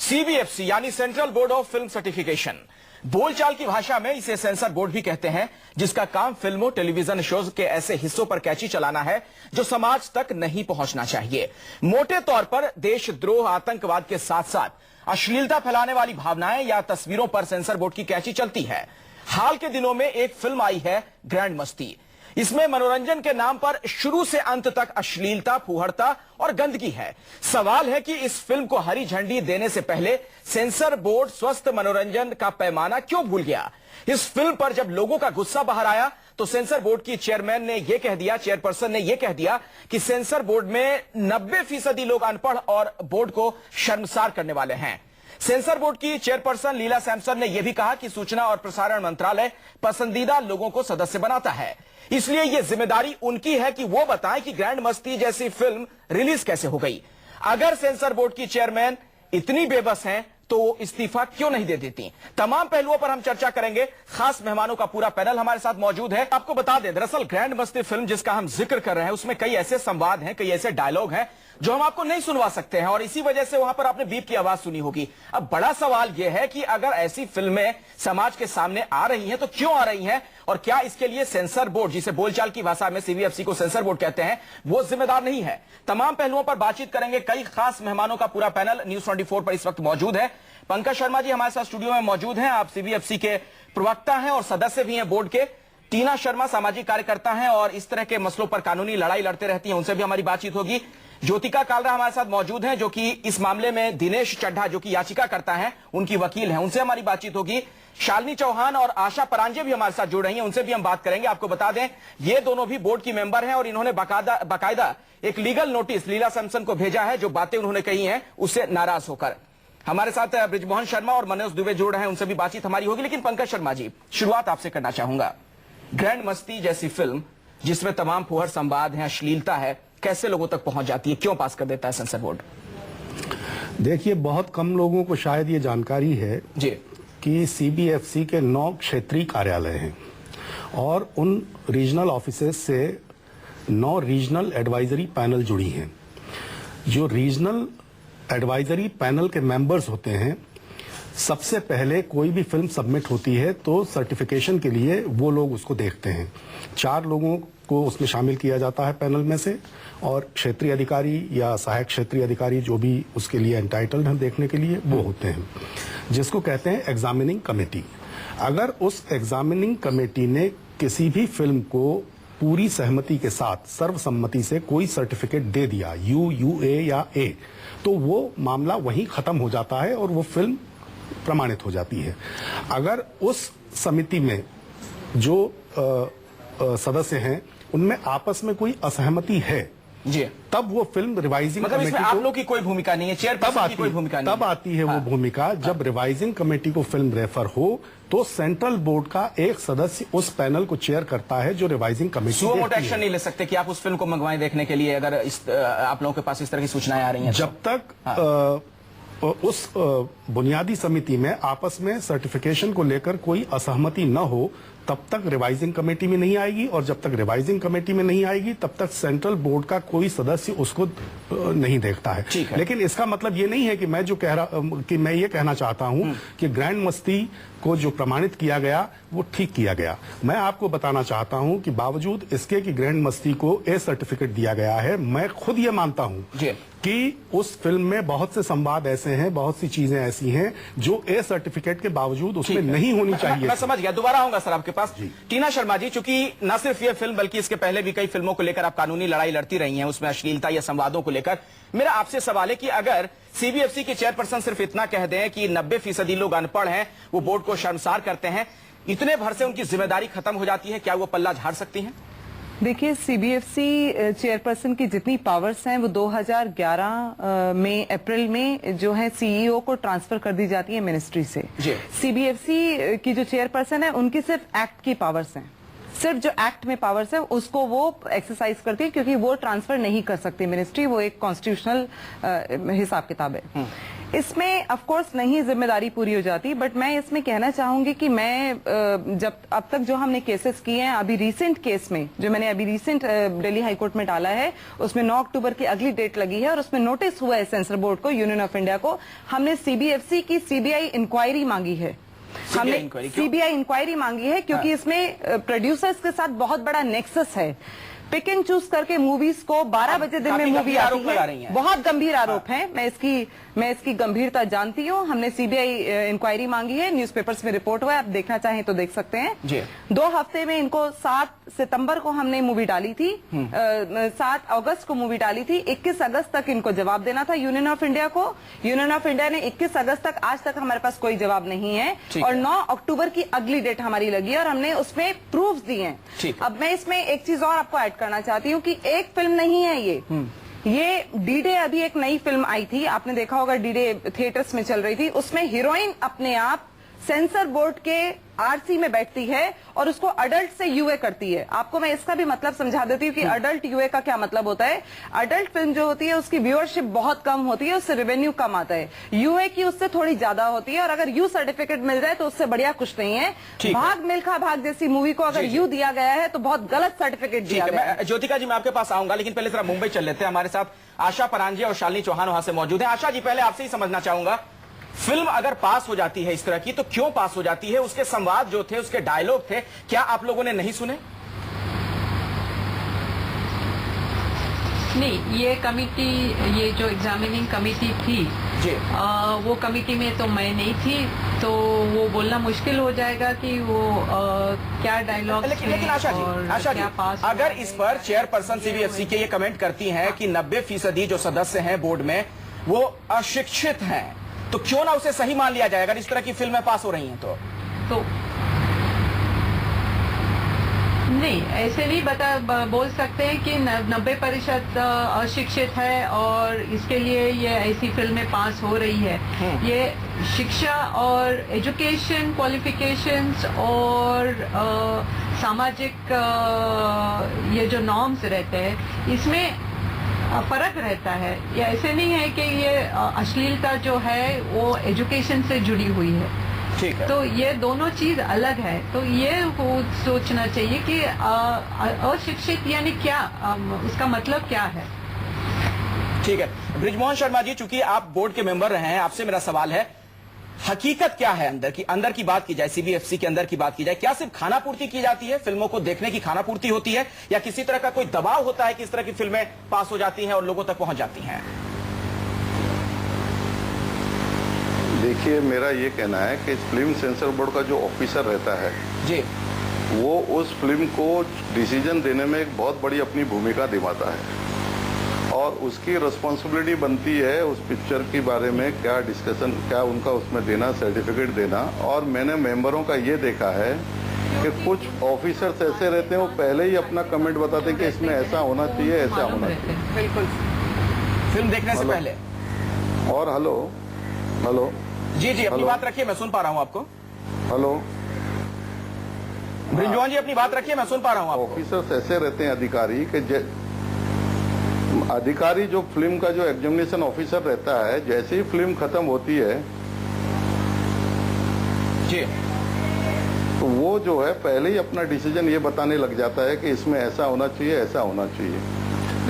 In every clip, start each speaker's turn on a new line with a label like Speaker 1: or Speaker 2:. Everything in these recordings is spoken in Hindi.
Speaker 1: सीबीएफसी यानी central board of film certification, बोलचाल की भाषा में इसे सेंसर बोर्ड भी कहते हैं, जिसका काम फिल्मों टेलीविजन शोज के ऐसे हिस्सों पर कैची चलाना है जो समाज तक नहीं पहुंचना चाहिए। मोटे तौर पर देशद्रोह, आतंकवाद के साथ साथ अश्लीलता फैलाने वाली भावनाएं या तस्वीरों पर सेंसर बोर्ड की कैची चलती है। हाल के दिनों में एक फिल्म आई है ग्रैंड मस्ती। इसमें मनोरंजन के नाम पर शुरू से अंत तक अश्लीलता, फूहड़ता और गंदगी है। सवाल है कि इस फिल्म को हरी झंडी देने से पहले सेंसर बोर्ड स्वस्थ मनोरंजन का पैमाना क्यों भूल गया। इस फिल्म पर जब लोगों का गुस्सा बाहर आया तो सेंसर बोर्ड की चेयरपर्सन ने यह कह दिया कि सेंसर बोर्ड में 90% लोग अनपढ़ और बोर्ड को शर्मसार करने वाले हैं। सेंसर बोर्ड की चेयरपर्सन लीला सैमसन ने यह भी कहा कि सूचना और प्रसारण मंत्रालय पसंदीदा लोगों को सदस्य बनाता है, इसलिए यह जिम्मेदारी उनकी है कि वो बताएं कि ग्रैंड मस्ती जैसी फिल्म रिलीज कैसे हो गई। अगर सेंसर बोर्ड की चेयरमैन इतनी बेबस हैं तो वो इस्तीफा क्यों नहीं दे देती। तमाम पहलुओं पर हम चर्चा करेंगे। खास मेहमानों का पूरा पैनल हमारे साथ मौजूद है। आपको बता दें, दरअसल ग्रैंड मस्ती फिल्म जिसका हम जिक्र कर रहे हैं उसमें कई ऐसे संवाद हैं, कई ऐसे डायलॉग हैं जो हम आपको नहीं सुनवा सकते हैं और इसी वजह से वहां पर आपने बीप की आवाज सुनी होगी। अब बड़ा सवाल यह है कि अगर ऐसी फिल्में समाज के सामने आ रही हैं तो क्यों आ रही हैं और क्या इसके लिए सेंसर बोर्ड, जिसे बोलचाल की भाषा में सीबीएफसी को सेंसर बोर्ड कहते हैं, वो जिम्मेदार नहीं है। तमाम पहलुओं पर बातचीत करेंगे। कई खास मेहमानों का पूरा पैनल न्यूज 24 पर इस वक्त मौजूद है। पंकज शर्मा जी हमारे साथ स्टूडियो में मौजूद हैं। आप सीबीएफसी के प्रवक्ता हैं और सदस्य भी हैं बोर्ड के। टीना शर्मा सामाजिक कार्यकर्ता हैं और इस तरह के मसलों पर कानूनी लड़ाई लड़ते रहती हैं, उनसे भी हमारी बातचीत होगी। ज्योतिका कालरा हमारे साथ मौजूद हैं जो कि इस मामले में दिनेश चड्ढा जो कि याचिका करता है उनकी वकील हैं, उनसे हमारी बातचीत होगी। शालिनी चौहान और आशा परांजे भी हमारे साथ जुड़ रही हैं, उनसे भी हम बात करेंगे। आपको बता दें ये दोनों भी बोर्ड की मेंबर हैं और इन्होंने बाकायदा एक लीगल नोटिस लीला सैमसन को भेजा है, जो बातें उन्होंने कही हैं उससे नाराज होकर। हमारे साथ ब्रिजमोहन शर्मा और मनोज दुबे जुड़ रहे हैं, उनसे भी बातचीत हमारी होगी। लेकिन पंकज शर्मा जी, शुरुआत आपसे करना चाहूंगा। ग्रैंड मस्ती जैसी फिल्म जिसमें तमाम फुहर संवाद है, अश्लीलता है, कैसे लोगों तक पहुंच जाती है, क्यों पास कर देता है सेंसर बोर्ड?
Speaker 2: देखिए, बहुत कम लोगों को शायद ये जानकारी है
Speaker 1: जी
Speaker 2: कि सीबीएफसी के 9 क्षेत्रीय कार्यालय हैं और उन रीजनल ऑफिसेस से 9 रीजनल एडवाइजरी पैनल जुड़ी हैं। जो रीजनल एडवाइजरी पैनल के मेंबर्स होते हैं, सबसे पहले कोई भी फिल्म सबमिट होती है तो सर्टिफिकेशन के लिए वो लोग उसको देखते हैं। 4 लोगों को उसमें शामिल किया जाता है पैनल में से, और क्षेत्रीय अधिकारी या सहायक क्षेत्रीय अधिकारी जो भी उसके लिए एंटाइटल्ड हैं देखने के लिए, वो होते हैं, जिसको कहते हैं एग्जामिनिंग कमेटी। अगर उस एग्जामिनिंग कमेटी ने किसी भी फिल्म को पूरी सहमति के साथ सर्वसम्मति से कोई सर्टिफिकेट दे दिया, यूए या ए, तो वो मामला वहीं खत्म हो जाता है और वो फिल्म प्रमाणित हो जाती है। अगर उस समिति में जो सदस्य हैं उनमें आपस में कोई असहमति है
Speaker 1: जी,
Speaker 2: तब वो फिल्म रिवाइजिंग
Speaker 1: कमेटी को, आप लोग की कोई भूमिका नहीं है, चेयरपर्सन की कोई भूमिका नहीं,
Speaker 2: तब आती है वो भूमिका जब रिवाइजिंग कमेटी को फिल्म रेफर हो तो सेंट्रल बोर्ड का एक सदस्य उस पैनल को चेयर करता है जो रिवाइजिंग कमेटी
Speaker 1: सो मोट एक्शन नहीं ले सकते कि आप उस फिल्म को मंगवाएं देखने के लिए अगर आप लोगों के पास इस तरह की सूचनाएं आ रही हैं?
Speaker 2: जब तक उस बुनियादी समिति में आपस में सर्टिफिकेशन को लेकर कोई असहमति न हो तब तक रिवाइजिंग कमेटी में नहीं आएगी, और जब तक रिवाइजिंग कमेटी में नहीं आएगी तब तक सेंट्रल बोर्ड का कोई सदस्य उसको नहीं देखता है। लेकिन इसका मतलब ये नहीं है कि मैं ये कहना चाहता हूं कि ग्रैंड मस्ती को जो प्रमाणित किया गया वो ठीक किया गया। मैं आपको बताना चाहता हूं कि बावजूद इसके कि ग्रैंड मस्ती को ए सर्टिफिकेट दिया गया है, मैं खुद ये मानता हूं कि उस फिल्म में बहुत से संवाद ऐसे हैं, बहुत सी चीजें ऐसी हैं जो ए सर्टिफिकेट के बावजूद उसमें नहीं होनी चाहिए।
Speaker 1: मैं समझ गया, दोबारा आऊंगा सर आपके पास। टीना शर्मा जी, चूंकि न सिर्फ ये फिल्म बल्कि इसके पहले भी कई फिल्मों को लेकर आप कानूनी लड़ाई लड़ती रही हैं, उसमें अश्लीलता या संवादों को लेकर, मेरा आपसे सवाल है कि अगर सीबीएफसी की चेयरपर्सन सिर्फ इतना कह दें कि 90% लोग अनपढ़ हैं, वो बोर्ड को शर्मसार करते हैं, इतने भर से उनकी जिम्मेदारी खत्म हो जाती है, क्या वो पल्ला झाड़ सकती हैं?
Speaker 3: देखिए, सीबीएफसी चेयरपर्सन की जितनी पावर्स हैं वो 2011 में अप्रैल में जो है सीईओ को ट्रांसफर कर दी जाती है मिनिस्ट्री से। सीबीएफसी की जो चेयरपर्सन है उनकी सिर्फ एक्ट की पावर्स हैं, सिर्फ जो एक्ट में पावर्स है उसको वो एक्सरसाइज करती है, क्योंकि वो ट्रांसफर नहीं कर सकती मिनिस्ट्री, वो एक कॉन्स्टिट्यूशनल हिसाब किताब है। इसमें ऑफ कोर्स नहीं जिम्मेदारी पूरी हो जाती, बट मैं इसमें कहना चाहूंगी कि मैं जब अब तक जो हमने केसेस किए हैं, अभी रिसेंट केस में जो मैंने अभी रिसेंट दिल्ली हाई कोर्ट में डाला है, उसमें 9 अक्टूबर की अगली डेट लगी है और उसमें नोटिस हुआ है सेंसर बोर्ड को, यूनियन ऑफ इंडिया को। हमने सीबीएफसी की सीबीआई इंक्वायरी मांगी है। हमने सीबीआई इंक्वायरी मांगी है क्योंकि इसमें प्रोड्यूसर्स के साथ बहुत बड़ा नेक्सस है। पिक एंड चूज करके मूवीज को 12 बजे दिन में मूवी आती है, बहुत गंभीर आरोप है। मैं इसकी गंभीरता जानती हूँ। हमने सीबीआई इंक्वायरी मांगी है, न्यूज़पेपर्स में रिपोर्ट हुआ है, आप देखना चाहें तो देख सकते हैं। 2 हफ्ते में इनको 7 सितंबर को हमने मूवी डाली थी, 7 अगस्त को मूवी डाली थी, 21 अगस्त तक इनको जवाब देना था यूनियन ऑफ इंडिया को। यूनियन ऑफ इंडिया ने 21 अगस्त तक, आज तक हमारे पास कोई जवाब नहीं है और 9 अक्टूबर की अगली डेट हमारी लगी है और हमने उसमें प्रूफ दिए हैं। अब मैं इसमें एक चीज और आपको ऐड करना चाहती हूँ कि एक फिल्म नहीं है ये डी-डे अभी एक नई फिल्म आई थी, आपने देखा होगा, डी-डे थिएटर्स में चल रही थी। उसमें हीरोइन अपने आप सेंसर बोर्ड के आरसी में बैठती है और उसको अडल्ट से यूए करती है। आपको मैं इसका भी मतलब समझा देती हूँ कि अडल्ट यूए का क्या मतलब होता है। अडल्ट फिल्म जो होती है उसकी व्यूअरशिप बहुत कम होती है, उससे रेवेन्यू कम आता है। यूए की उससे थोड़ी ज्यादा होती है और अगर यू सर्टिफिकेट मिल जाए तो उससे बढ़िया कुछ नहीं है। भाग मिल्खा भाग जैसी मूवी को अगर यू दिया गया है तो बहुत गलत सर्टिफिकेट दिया गया है।
Speaker 1: ज्योतिका जी, मैं आपके पास आऊंगा, लेकिन पहले जरा मुंबई चल लेते हैं। हमारे साथ आशा परांजे और शालिनी चौहान वहां से मौजूद है। आशा जी, पहले आपसे ही समझना चाहूंगा, फिल्म अगर पास हो जाती है इस तरह की तो क्यों पास हो जाती है? उसके संवाद जो थे, उसके डायलॉग थे, क्या आप लोगों ने नहीं सुने?
Speaker 4: नहीं, ये कमिटी, ये जो एग्जामिनिंग कमिटी थी
Speaker 1: जी,
Speaker 4: वो कमिटी में तो मैं नहीं थी, तो वो बोलना मुश्किल हो जाएगा कि वो क्या डायलॉग।
Speaker 1: लेकिन आशा जी, अगर इस पर चेयरपर्सन सीबीएफसी के ये कमेंट करती हैं कि 90% जो सदस्य हैं बोर्ड में वो अशिक्षित हैं, तो क्यों ना उसे सही मान लिया जाए अगर इस तरह की फिल्में पास हो रही हैं तो
Speaker 4: नहीं, ऐसे नहीं बोल सकते हैं कि 90% अशिक्षित है और इसके लिए ये ऐसी फिल्में पास हो रही है। ये शिक्षा और एजुकेशन क्वालिफिकेशंस और सामाजिक ये जो नॉर्म्स रहते हैं, इसमें फर्क रहता है। ये ऐसे नहीं है कि ये अश्लीलता जो है वो एजुकेशन से जुड़ी हुई है।
Speaker 1: ठीक है,
Speaker 4: तो ये दोनों चीज अलग है। तो ये सोचना चाहिए कि अशिक्षित यानी क्या, उसका मतलब क्या है।
Speaker 1: ठीक है, बृजमोहन शर्मा जी, चूंकि आप बोर्ड के मेंबर रहे हैं, आपसे मेरा सवाल है, हकीकत क्या है अंदर की बात की जाए, सीबीएफसी के अंदर की बात की जाए, क्या सिर्फ खाना पूर्ति की जाती है, फिल्मों को देखने की खाना पूर्ति होती है, या किसी तरह का कोई दबाव होता है कि इस तरह की फिल्में पास हो जाती हैं और लोगों तक पहुंच जाती हैं?
Speaker 5: देखिए, मेरा ये कहना है कि फिल्म सेंसर बोर्ड का जो ऑफिसर रहता है
Speaker 1: जी,
Speaker 5: वो उस फिल्म को डिसीजन देने में एक बहुत बड़ी अपनी भूमिका निभाता है और उसकी रिस्पॉन्सिबिलिटी बनती है उस पिक्चर के बारे में क्या डिस्कशन, क्या उनका उसमें देना, सर्टिफिकेट देना। और मैंने मेंबरों का ये देखा है कि कुछ ऑफिसर्स ऐसे रहते हैं, वो पहले ही अपना कमेंट बताते हैं कि इसमें ऐसा होना चाहिए, ऐसा होना चाहिए,
Speaker 1: बिल्कुल फिल्म देखने से पहले।
Speaker 5: और हेलो
Speaker 1: जी, अपनी बात रखिए, मैं सुन पा रहा हूँ आपको।
Speaker 5: हेलो
Speaker 1: बृजमोहन जी, अपनी बात रखिए, मैं सुन पा रहा हूँ आपको।
Speaker 5: ऑफिसर्स ऐसे रहते हैं अधिकारी जो फिल्म का जो एग्जामिनेशन ऑफिसर रहता है, जैसे ही फिल्म खत्म होती है
Speaker 1: जी,
Speaker 5: तो वो जो है पहले ही अपना डिसीजन ये बताने लग जाता है कि इसमें ऐसा होना चाहिए, ऐसा होना चाहिए।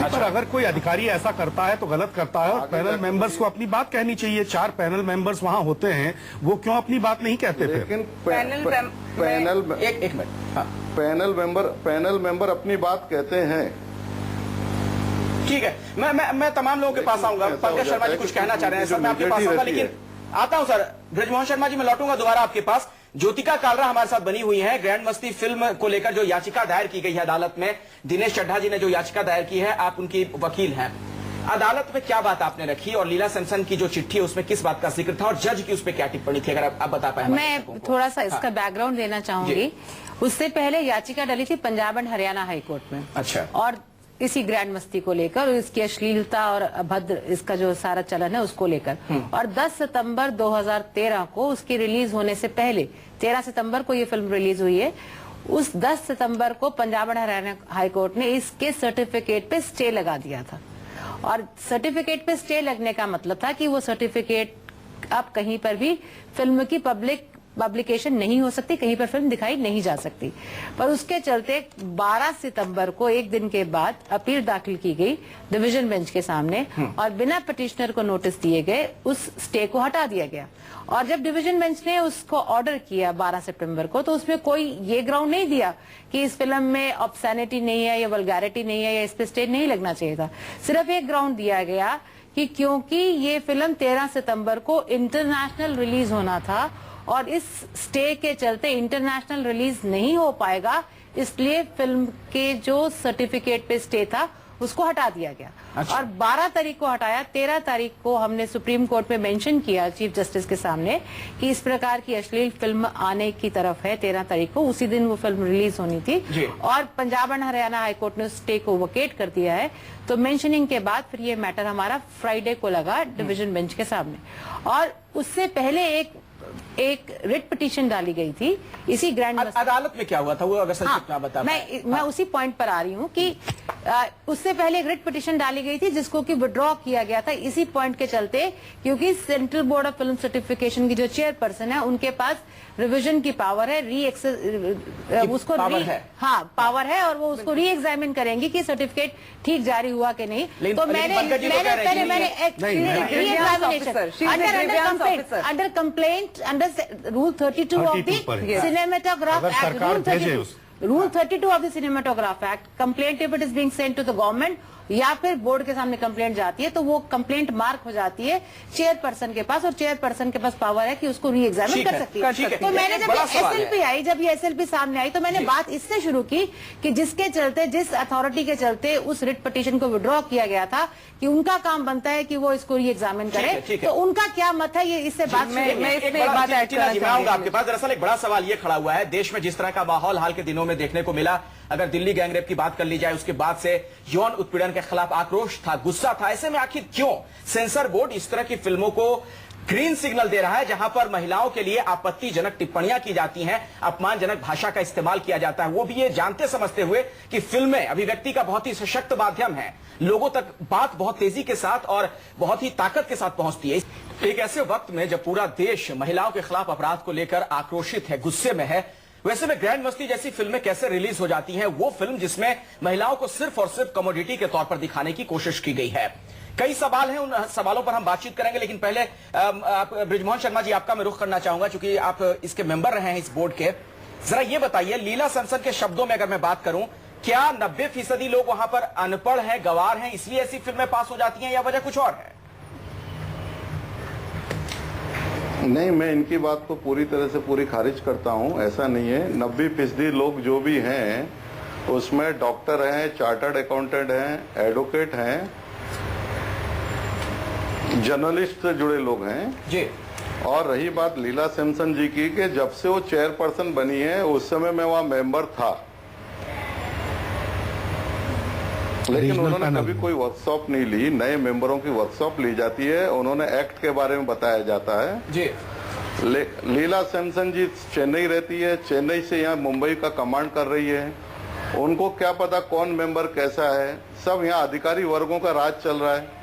Speaker 2: पर अगर कोई अधिकारी ऐसा करता है तो गलत करता है और पैनल मेंबर्स को अपनी बात कहनी चाहिए। 4 पैनल मेंबर्स वहां होते हैं, वो क्यों अपनी बात नहीं कहते थे?
Speaker 5: लेकिन
Speaker 1: एक मिनट,
Speaker 5: पैनल मेंबर अपनी बात कहते हैं।
Speaker 1: ठीक है, मैं तमाम लोगों के पास आऊंगा। पंकज शर्मा जी कुछ कहना चाह रहे हैं सर, मैं आपके पास आऊंगा, लेकिन आता हूं सर। बृजमोहन शर्मा जी, मैं लौटूंगा दोबारा आपके पास। ज्योतिका कालरा हमारे साथ बनी हुई है। ग्रैंड मस्ती फिल्म को लेकर जो याचिका दायर की गई है अदालत में, दिनेश चड्ढा जी ने जो याचिका दायर की है, आप उनकी वकील हैं। अदालत में क्या बात आपने रखी और लीला सैमसन की जो चिट्ठी है उसमें किस बात का जिक्र था और जज की उस पर क्या टिप्पणी थी, अगर आप बता पाए।
Speaker 6: मैं थोड़ा सा इसका बैकग्राउंड देना चाहूंगी। उससे पहले याचिका डली थी Punjab and Haryana high court में।
Speaker 1: अच्छा।
Speaker 6: और इसी ग्रैंड मस्ती को लेकर, इसकी अश्लीलता और अभद्र इसका जो सारा चलन है उसको लेकर। और 10 सितंबर 2013 को उसकी रिलीज होने से पहले, 13 सितंबर को ये फिल्म रिलीज हुई है, उस 10 सितंबर को Punjab and Haryana high court ने इसके सर्टिफिकेट पे स्टे लगा दिया था। और सर्टिफिकेट पे स्टे लगने का मतलब था कि वो सर्टिफिकेट अब कहीं पर भी फिल्म की पब्लिकेशन नहीं हो सकती, कहीं पर फिल्म दिखाई नहीं जा सकती। पर उसके चलते 12 सितंबर को, एक दिन के बाद, अपील दाखिल की गई डिवीजन बेंच के सामने और बिना पिटिशनर को नोटिस दिए गए उस स्टे को हटा दिया गया। और जब डिवीजन बेंच ने उसको ऑर्डर किया 12 सितंबर को, तो उसमें कोई ये ग्राउंड नहीं दिया कि इस फिल्म में ऑब्सैनिटी नहीं है या वल्गैरिटी नहीं है या इस पे स्टे नहीं लगना चाहिए था। सिर्फ एक ग्राउंड दिया गया कि क्योंकि ये फिल्म 13 सितंबर को इंटरनेशनल रिलीज होना था और इस स्टे के चलते इंटरनेशनल रिलीज नहीं हो पाएगा, इसलिए फिल्म के जो सर्टिफिकेट पे स्टे था उसको हटा दिया गया। अच्छा। और 12 तारीख को हटाया। 13 तारीख को हमने सुप्रीम कोर्ट में मेंशन किया चीफ जस्टिस के सामने कि इस प्रकार की अश्लील फिल्म आने की तरफ है। 13 तारीख को, उसी दिन वो फिल्म रिलीज होनी थी और पंजाब एंड हरियाणा हाईकोर्ट ने स्टे को वकेट कर दिया है। तो मेंशनिंग के बाद फिर ये मैटर हमारा फ्राइडे को लगा डिवीजन बेंच के सामने। और उससे पहले एक रिट पिटीशन डाली गई थी इसी ग्रैंड
Speaker 1: अदालत में। क्या हुआ था वो अगर संक्षिप्त में बता।
Speaker 6: मैं उसी पॉइंट पर आ रही हूँ कि उससे पहले एक रिट पिटीशन डाली गई थी जिसको कि विड्रॉ किया गया था इसी पॉइंट के चलते, क्योंकि central board of film certification की जो चेयरपर्सन है उनके पास रिवीजन की पावर है, उसको पावर है और वो उसको री एग्जामिन करेंगे कि सर्टिफिकेट ठीक जारी हुआ कि नहीं। तो मैंने under complaint under rule 32 of the cinematograph act, Rule 32 of the Cinematograph Act, complaint if it is being sent to the government या फिर बोर्ड के सामने कंप्लेंट जाती है तो वो कंप्लेंट मार्क हो जाती है चेयरपर्सन के पास और चेयरपर्सन के पास पावर है कि उसको री एग्जामिन कर सकती है। तो मैंने जब एसएलपी आई, जब ये एसएलपी सामने आई तो मैंने बात इससे शुरू की कि जिसके चलते, जिस अथॉरिटी के चलते उस रिट पिटीशन को विड्रॉ किया गया था कि उनका काम बनता है कि वो इसको री एग्जामिन करे, तो उनका क्या मत है ये इससे बात
Speaker 1: आऊंगा आपके पास। दरअसल एक बड़ा सवाल ये खड़ा हुआ है, देश में जिस तरह का माहौल हाल के दिनों में देखने को मिला, अगर दिल्ली गैंगरेप की बात कर ली जाए, उसके बाद से यौन उत्पीड़न के खिलाफ आक्रोश था, गुस्सा था। ऐसे में आखिर क्यों सेंसर बोर्ड इस तरह की फिल्मों को ग्रीन सिग्नल दे रहा है जहां पर महिलाओं के लिए आपत्तिजनक टिप्पणियां की जाती हैं, अपमानजनक भाषा का इस्तेमाल किया जाता है, वो भी ये जानते समझते हुए कि फिल्में अभिव्यक्ति का बहुत ही सशक्त माध्यम है, लोगों तक बात बहुत तेजी के साथ और बहुत ही ताकत के साथ पहुंचती है। एक ऐसे वक्त में जब पूरा देश महिलाओं के खिलाफ अपराध को लेकर आक्रोशित है, गुस्से में है, वैसे में ग्रैंड मस्ती जैसी फिल्में कैसे रिलीज हो जाती हैं? वो फिल्म जिसमें महिलाओं को सिर्फ और सिर्फ कमोडिटी के तौर पर दिखाने की कोशिश की गई है। कई सवाल हैं, उन सवालों पर हम बातचीत करेंगे, लेकिन पहले ब्रिजमोहन शर्मा जी, आपका मैं रुख करना चाहूंगा क्योंकि आप इसके मेंबर रहे हैं इस बोर्ड के। जरा ये बताइए, लीला सनसन के शब्दों में अगर मैं बात करूं, क्या 90% लोग वहां पर अनपढ़ हैं, गंवार हैं, इसलिए ऐसी फिल्में पास हो जाती हैं या वजह कुछ और है?
Speaker 5: नहीं, मैं इनकी बात को पूरी तरह से पूरी खारिज करता हूं। ऐसा नहीं है। 90% लोग जो भी हैं उसमें डॉक्टर हैं, चार्टर्ड अकाउंटेंट हैं, एडवोकेट हैं, जर्नलिस्ट से जुड़े लोग हैं
Speaker 1: जी।
Speaker 5: और रही बात लीला सैमसन जी की कि जब से वो चेयरपर्सन बनी है उस समय मैं वहां मेंबर था, लेकिन उन्होंने कभी कोई वर्कशॉप नहीं ली। नए मेंबरों की वर्कशॉप ली जाती है, उन्होंने एक्ट के बारे में बताया जाता है जी। लीला सैमसन जी चेन्नई रहती है, चेन्नई से यहाँ मुंबई का कमांड कर रही है, उनको क्या पता कौन मेंबर कैसा है। सब यहाँ अधिकारी वर्गों का राज चल रहा है।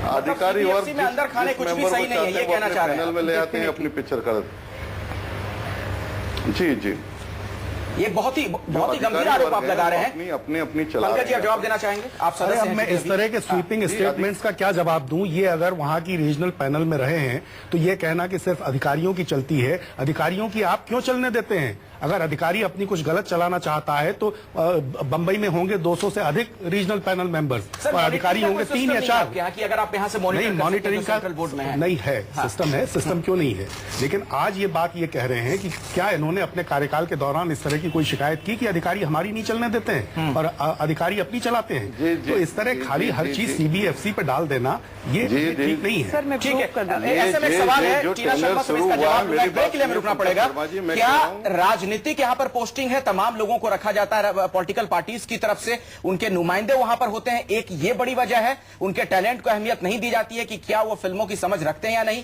Speaker 5: अधिकारी वर्ग जिस मेंबर को चाहते हैं वो अपने पैनल में ले आते हैं, अपनी पिक्चर कर। जी जी,
Speaker 1: ये बहुत ही गंभीर आरोप आप लगा रहे हैं।
Speaker 5: अपनी चला।
Speaker 1: पंकज जी, आप जवाब देना चाहेंगे? आप सदस्य हैं।
Speaker 2: मैं इस तरह के स्वीपिंग स्टेटमेंट्स का क्या जवाब दूं? ये अगर वहां की रीजनल पैनल में रहे हैं तो ये कहना कि सिर्फ अधिकारियों की चलती है, अधिकारियों की आप क्यों चलने देते हैं? अगर अधिकारी अपनी कुछ गलत चलाना चाहता है तो बंबई में होंगे 200 से अधिक रीजनल पैनल मेंबर्स और अधिकारी होंगे 3 या 4।
Speaker 1: कि अगर आप यहां से
Speaker 2: मॉनिटरिंग का नहीं है, सिस्टम है, सिस्टम क्यों नहीं है? लेकिन आज ये बात ये कह रहे हैं कि क्या इन्होंने अपने कार्यकाल के दौरान इस तरह की कोई शिकायत की कि अधिकारी हमारी नहीं चलने देते हैं और अधिकारी अपनी चलाते हैं? तो इस तरह खाली हर चीज सीबीएफसी पे डाल देना ये ठीक नहीं है।
Speaker 3: सर, मैं
Speaker 1: ठीक है। ऐसे में सवाल है, टीना शर्मा से इसका जवाब के लिए रुकना पड़ेगा। क्या राजनीतिक यहाँ पर पोस्टिंग है, तमाम लोगों को रखा जाता है पॉलिटिकल पार्टीज की तरफ से, उनके नुमाइंदे वहां पर होते हैं, एक ये बड़ी वजह है? उनके टैलेंट को अहमियत नहीं दी जाती है कि क्या वो फिल्मों की समझ रखते हैं या नहीं?